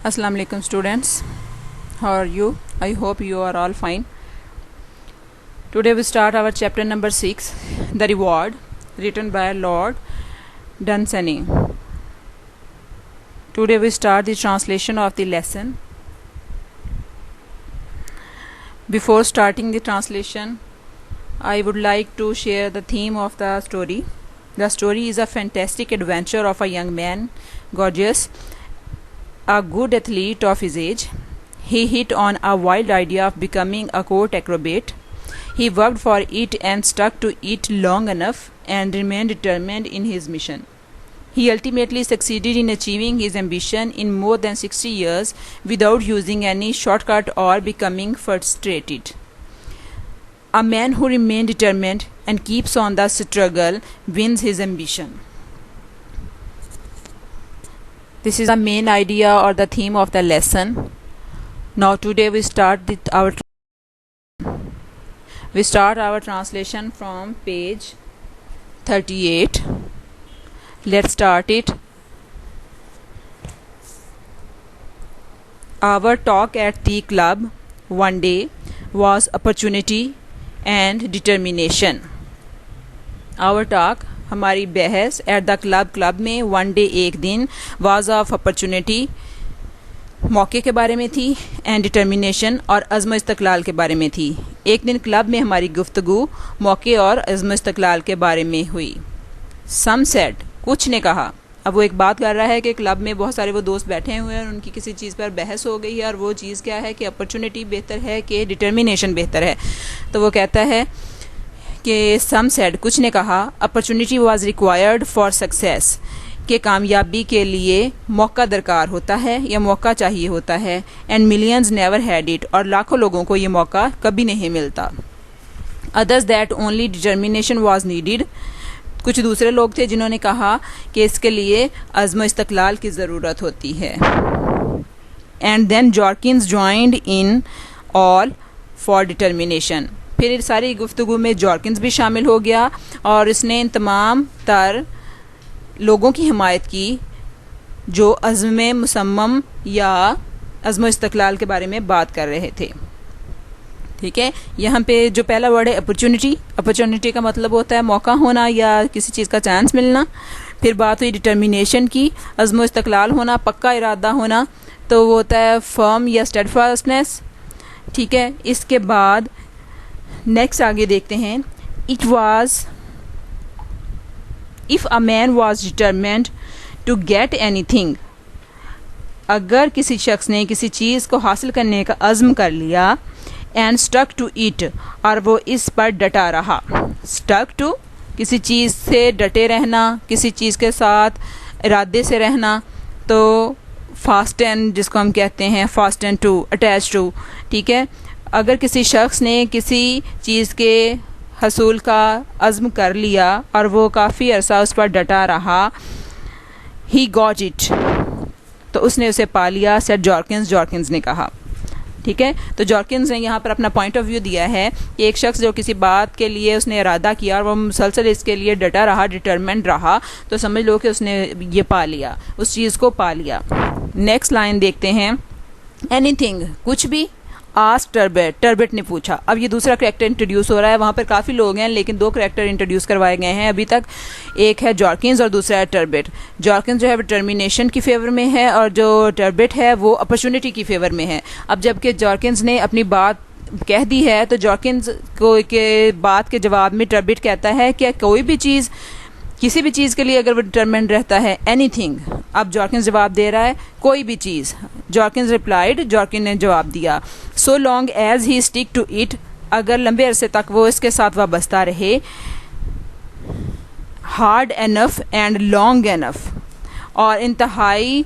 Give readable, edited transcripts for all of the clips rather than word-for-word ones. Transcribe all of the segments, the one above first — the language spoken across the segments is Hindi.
Assalamu alaikum students, how are you? I hope you are all fine. Today we start our chapter number 6, The Reward, written by Lord Dunsany. Today we start the translation of the lesson. Before starting the translation, I would like to share the theme of the story. The story is a fantastic adventure of a young man, gorgeous, a good athlete of his age. He hit on a wild idea of becoming a court acrobat. He worked for it and stuck to it long enough and remained determined in his mission. He ultimately succeeded in achieving his ambition in more than 60 years without using any shortcut or becoming frustrated. A man who remains determined and keeps on the struggle wins his ambition. This is the main idea or the theme of the lesson. Now today we start our translation from page 38. Let's start it. Our talk at the club one day was opportunity and determination. Our talk, हमारी बहस एट द क्लब में वन डे एक दिन वाज ऑफ अपॉर्चुनिटी, मौके के बारे में थी, एंड डिटर्मिनेशन और अज़्म इस्तक़लाल के बारे में थी. एक दिन क्लब में हमारी गुफ्तगू मौके और अज़्म इस्तक़लाल के बारे में हुई. सम सेड, कुछ ने कहा. अब वो एक बात कर रहा है कि क्लब में बहुत सारे वो दोस्त बैठे हुए हैं और उनकी किसी चीज़ पर बहस हो गई है, और वो चीज़ क्या है कि अपॉर्चुनिटी बेहतर है कि डिटर्मिनेशन बेहतर है. तो वो कहता है कि सम सेड, कुछ ने कहा, opportunity was required for success, कि कामयाबी के लिए मौका दरकार होता है या मौका चाहिए होता है. And millions never had it, और लाखों लोगों को ये मौका कभी नहीं मिलता. Others that only determination was needed, कुछ दूसरे लोग थे जिन्होंने कहा कि इसके लिए अज़्म इस्तक़लाल की ज़रूरत होती है. And then Jorkins joined in all for determination, फिर सारी गुफ्तगू में जॉर्किंस भी शामिल हो गया और इसने इन तमाम तर लोगों की हिमायत की जो अज़्म मुसम्मम या अज़्म इस्तक़लाल के बारे में बात कर रहे थे. ठीक है, यहाँ पे जो पहला वर्ड है अपॉर्चुनिटी. अपॉर्चुनिटी का मतलब होता है मौका होना या किसी चीज़ का चांस मिलना. फिर बात हुई डिटर्मिनेशन की, अज़्म इस्तक़लाल होना, पक्का इरादा होना, तो वो होता है फर्म या स्टेडफास्टनेस. ठीक है, इसके बाद नेक्स्ट आगे देखते हैं. It was if a man was determined to get anything, अगर किसी शख्स ने किसी चीज़ को हासिल करने का अज़्म कर लिया, एंड स्टक टू इट, और वो इस पर डटा रहा. स्टक टू, किसी चीज़ से डटे रहना, किसी चीज़ के साथ इरादे से रहना. तो फास्ट एंड, जिसको हम कहते हैं fastened to, attach to. ठीक है, अगर किसी शख्स ने किसी चीज़ के हसूल का अज़्म कर लिया और वो काफ़ी अरसा उस पर डटा रहा, ही गॉट इट, तो उसने उसे पा लिया. सेड जॉर्किंस ने कहा. ठीक है, तो जॉर्किंस ने यहाँ पर अपना पॉइंट ऑफ व्यू दिया है कि एक शख्स जो किसी बात के लिए उसने इरादा किया और वो मुसलसल इसके लिए डटा रहा, डिटरमेंट रहा, तो समझ लो कि उसने ये पा लिया, उस चीज़ को पा लिया. नेक्स्ट लाइन देखते हैं. एनीथिंग, कुछ भी. आस्क टर्बेट, टर्बेट ने पूछा. अब ये दूसरा करैक्टर इंट्रोड्यूस हो रहा है. वहाँ पर काफ़ी लोग हैं लेकिन दो करैक्टर इंट्रोड्यूस करवाए गए हैं अभी तक. एक है जॉर्किंस और दूसरा है टर्बेट. जॉर्किंस जो है वो डिटर्मिनेशन की फेवर में है और जो टर्बेट है वो अपॉर्चुनिटी की फेवर में है. अब जबकि जॉर्किंस ने अपनी बात कह दी है तो जॉर्किंस को के बात के जवाब में टर्बेट कहता है कि कोई भी चीज़, किसी भी चीज़ के लिए अगर वो डिटरमेंट रहता है, एनीथिंग. अब जॉर्किंस जवाब दे रहा है कोई भी चीज़. जॉर्किंस रिप्लाइड, जॉर्किन ने जवाब दिया, so long as he stick to it, अगर लंबे अरसे तक वो इसके साथ वाबस्ता रहे, hard enough and long enough, और इंतहाई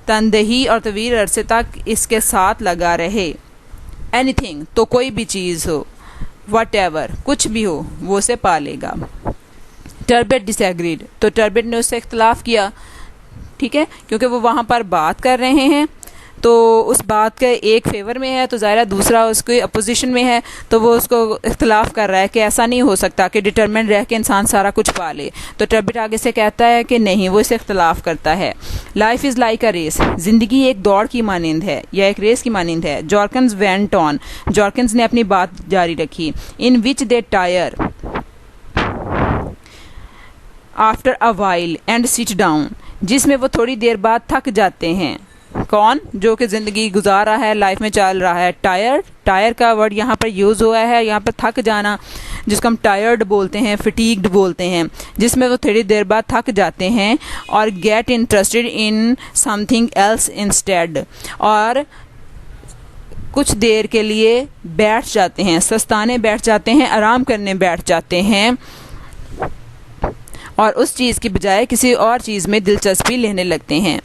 तनदही और तवील अरसे तक इसके साथ लगा रहे. एनीथिंग, तो कोई भी चीज़ हो, वट एवर, कुछ भी हो, वो उसे पा लेगा. टर्बेट डिसएग्रीड, तो टर्बेट ने उससे इख्तलाफ किया. ठीक है, क्योंकि वो वहाँ पर बात कर रहे हैं तो उस बात के एक फेवर में है तो ज़ाहिर है दूसरा उसके अपोजिशन में है, तो वो उसको इख्तलाफ कर रहा है कि ऐसा नहीं हो सकता कि डिटरमिनेंट रह के इंसान सारा कुछ पा ले। तो टर्बिट आगे से कहता है कि नहीं, वो इससे इख्तलाफ करता है। Life is like a race, ज़िंदगी एक दौड़ की मानिंद है या एक रेस की मानिंद है। जॉर्किंस वेंट ऑन, जॉर्किंस ने अपनी बात जारी रखी। In which they tire after a while and sit down, जिसमें वो थोड़ी देर बाद थक जाते हैं। कौन? जो कि ज़िंदगी गुजार रहा है, लाइफ में चल रहा है। टायर, टायर का वर्ड यहाँ पर यूज़ हुआ है, यहाँ पर थक जाना, जिसको हम टायर्ड बोलते हैं, फटीग्ड बोलते हैं, जिसमें वो थोड़ी देर बाद थक जाते हैं। और get interested in something else instead, और कुछ देर के लिए बैठ जाते हैं, सस्ताने बैठ जाते हैं, आराम करने बैठ जाते हैं, और उस चीज़ की बजाय किसी और चीज़ में दिलचस्पी लेने लगते हैं।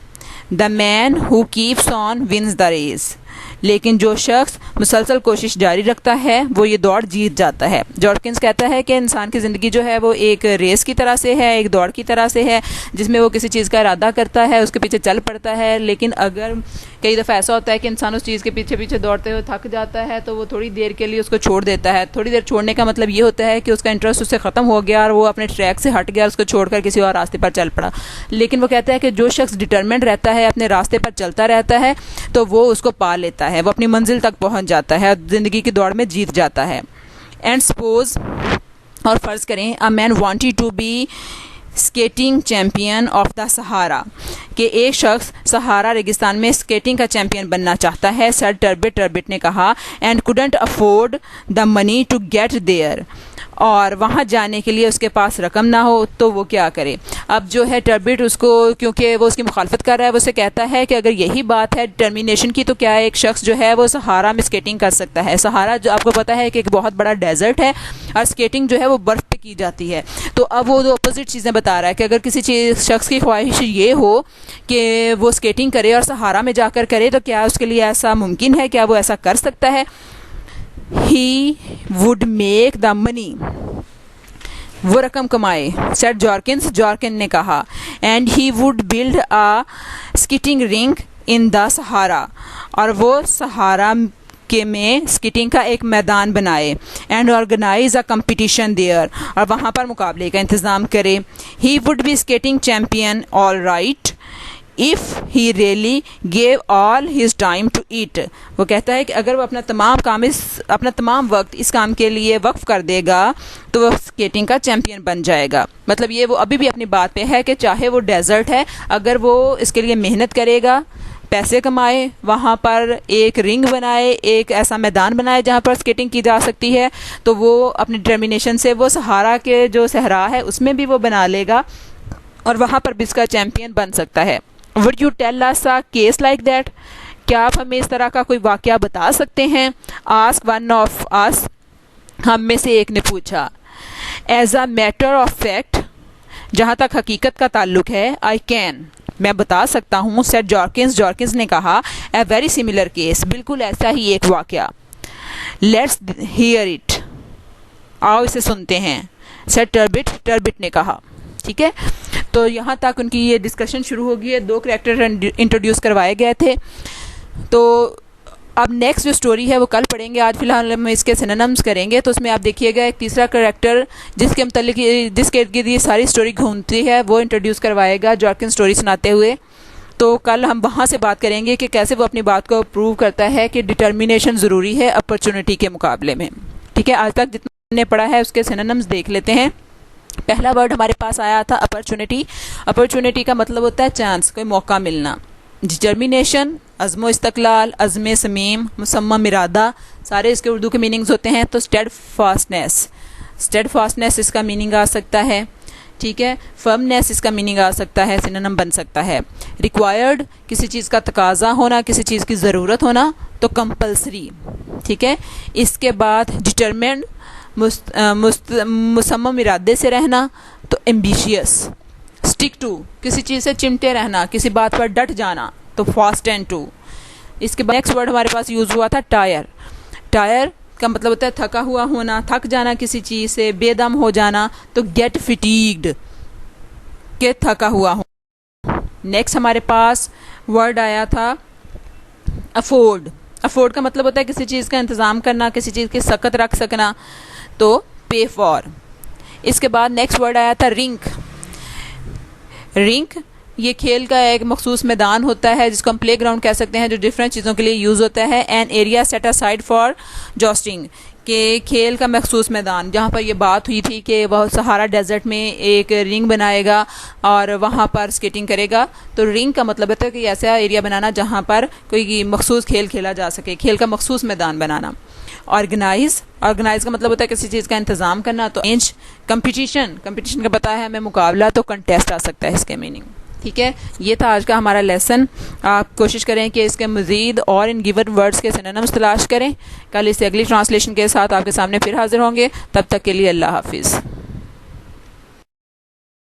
The man who keeps on wins the race, लेकिन जो शख्स मुसलसल कोशिश जारी रखता है वो ये दौड़ जीत जाता है। जॉर्किंस कहता है कि इंसान की ज़िंदगी जो है वो एक रेस की तरह से है, एक दौड़ की तरह से है, जिसमें वो किसी चीज़ का इरादा करता है, उसके पीछे चल पड़ता है, लेकिन अगर कई दफ़ा ऐसा होता है कि इंसान उस चीज़ के पीछे पीछे दौड़ते हुए थक जाता है तो वो थोड़ी देर के लिए उसको छोड़ देता है। थोड़ी देर छोड़ने का मतलब ये होता है कि उसका इंटरेस्ट उससे ख़त्म हो गया और वो अपने ट्रैक से हट गया, उसको छोड़कर किसी और रास्ते पर चल पड़ा। लेकिन वो कहता है कि जो शख्स डिटरमिनेंट रहता है, अपने रास्ते पर चलता रहता है, तो वो उसको पा लेता है, वो अपनी मंजिल तक पहुंच जाता है, ज़िंदगी की दौड़ में जीत जाता है। एंड सपोज, और फ़र्ज़ करें, a man wanted to be skating champion of the Sahara, कि एक शख्स सहारा रेगिस्तान में स्केटिंग का चैम्पियन बनना चाहता है। सर टर्बिट ने कहा, and couldn't afford the money to get there, और वहाँ जाने के लिए उसके पास रकम ना हो तो वो क्या करे। अब जो है टर्बिट उसको, क्योंकि वो उसकी मुखालफत कर रहा है, वो उसे कहता है कि अगर यही बात है डिटर्मिनेशन की, तो क्या एक शख्स जो है वो सहारा में स्केटिंग कर सकता है। सहारा जो आपको पता है कि एक बहुत बड़ा डेजर्ट है और स्केटिंग जो है वो बर्फ़ पे की जाती है। तो अब वो दो अपोजिट चीज़ें बता रहा है कि अगर किसी शख्स की ख्वाहिश ये हो कि वो स्केटिंग करे और सहारा में जाकर करे, तो क्या उसके लिए ऐसा मुमकिन है, क्या वो ऐसा कर सकता है। He would make the money, वो रकम कमाए, सेट जॉर्किंस, जॉर्किन ने कहा। And he would build a skating rink in the Sahara, और वो सहारा के में स्कीटिंग का एक मैदान बनाए। And organise a competition there, और वहाँ पर मुकाबले का इंतज़ाम करे। He would be skating champion all right if he really gave all his time to eat, वो कहता है कि अगर वो अपना तमाम वक्त इस काम के लिए वक्फ कर देगा तो वह स्केटिंग का चैम्पियन बन जाएगा। मतलब ये वो अभी भी अपनी बात पे है कि चाहे वो डेजर्ट है, अगर वो इसके लिए मेहनत करेगा, पैसे कमाए, वहाँ पर एक रिंग बनाए, एक ऐसा मैदान बनाए जहाँ पर स्केटिंग की जा सकती है, तो वो अपनी डिटर्मिनेशन से वो सहारा के जो सहरा है उसमें भी वो बना लेगा और वहाँ पर भी इसका चैम्पियन बन सकता है। Would you tell us a case like that, क्या आप हमें इस तरह का कोई वाक़या बता सकते हैं। आस्क वन ऑफ अस, हम में से एक ने पूछा। As a matter of fact, जहाँ तक हकीकत का ताल्लुक है, आई कैन, मैं बता सकता हूँ, सेड जॉर्किंस, जॉर्किंस ने कहा। ए वेरी सिमिलर केस, बिल्कुल ऐसा ही एक वाक़या। लेट्स हियर इट, आओ इसे सुनते हैं, सेड टर्बिट, टर्बिट ने कहा। ठीक है, तो यहाँ तक उनकी ये डिस्कशन शुरू हो गई है। दो कैरेक्टर इंट्रोड्यूस करवाए गए थे। तो अब नेक्स्ट जो स्टोरी है वो कल पढ़ेंगे, आज फिलहाल हम इसके सिनोनिम्स करेंगे। तो उसमें आप देखिएगा एक तीसरा कैरेक्टर जिसके मतलब जिसके इर्द गिर्द ये सारी स्टोरी घूमती है, वो इंट्रोड्यूस करवाएगा जॉर्किन स्टोरी सुनाते हुए। तो कल हम वहाँ से बात करेंगे कि कैसे वो अपनी बात को प्रूव करता है कि डिटर्मिनेशन ज़रूरी है अपॉर्चुनिटी के मुकाबले में। ठीक है, आज तक जितना हमने पढ़ा है उसके सिनोनिम्स देख लेते हैं। पहला वर्ड हमारे पास आया था अपॉर्चुनिटी। अपॉर्चुनिटी का मतलब होता है चांस, कोई मौका मिलना। डिटर्मिनेशन, अज़्मो इस्तक़लाल, अज़्म समीम, मुसम्मम इरादा, सारे इसके उर्दू के मीनिंग्स होते हैं। तो स्टेडफास्टनेस, स्टेडफास्टनेस इसका मीनिंग आ सकता है। ठीक है, फर्मनेस इसका मीनिंग आ सकता है, सिनोनिम बन सकता है। रिक्वायर्ड, किसी चीज़ का तकाजा होना, किसी चीज़ की ज़रूरत होना, तो कंपल्सरी। ठीक है, इसके बाद डिटरमिन्ड, मुसम्मम इरादे से रहना, तो एम्बिशियस। स्टिक टू, किसी चीज़ से चिमटे रहना, किसी बात पर डट जाना, तो फास्ट एंड टू। इसके बाद नेक्स्ट वर्ड हमारे पास यूज़ हुआ था टायर। टायर का मतलब होता है थका हुआ होना, थक जाना किसी चीज़ से, बेदम हो जाना, तो गेट फिटीग्ड, के थका हुआ हो। नेक्स्ट हमारे पास वर्ड आया था अफोर्ड, अफोर्ड का मतलब होता है किसी चीज़ का इंतज़ाम करना, किसी चीज़ की सकत रख सकना, तो पे फॉर। इसके बाद नेक्स्ट वर्ड आया था रिंक। रिंक ये खेल का एक मखसूस मैदान होता है जिसको हम प्ले ग्राउंड कह सकते हैं, जो डिफरेंट चीज़ों के लिए यूज़ होता है। An area set aside for jousting, के खेल का मखसूस मैदान, जहाँ पर ये बात हुई थी कि वह सहारा डेजर्ट में एक रिंग बनाएगा और वहाँ पर स्केटिंग करेगा। तो रिंग का मतलब होता है कि ऐसा एरिया बनाना जहाँ पर कोई मखसूस खेल खेला जा सके, खेल का मखसूस मैदान बनाना। ऑर्गेनाइज, ऑर्गेनाइज का मतलब होता है किसी चीज़ का इंतज़ाम करना। तो इंच, कंपटीशन, कंपटीशन का पता है हमें मुकाबला, तो कंटेस्ट आ सकता है इसके मीनिंग। ठीक है, ये था आज का हमारा लेसन। आप कोशिश करें कि इसके मज़ीद और इन गिवन वर्ड्स के सिनोनिम्स तलाश करें। कल इसे अगली ट्रांसलेशन के साथ आपके सामने फिर हाजिर होंगे। तब तक के लिए अल्लाह हाफिज़।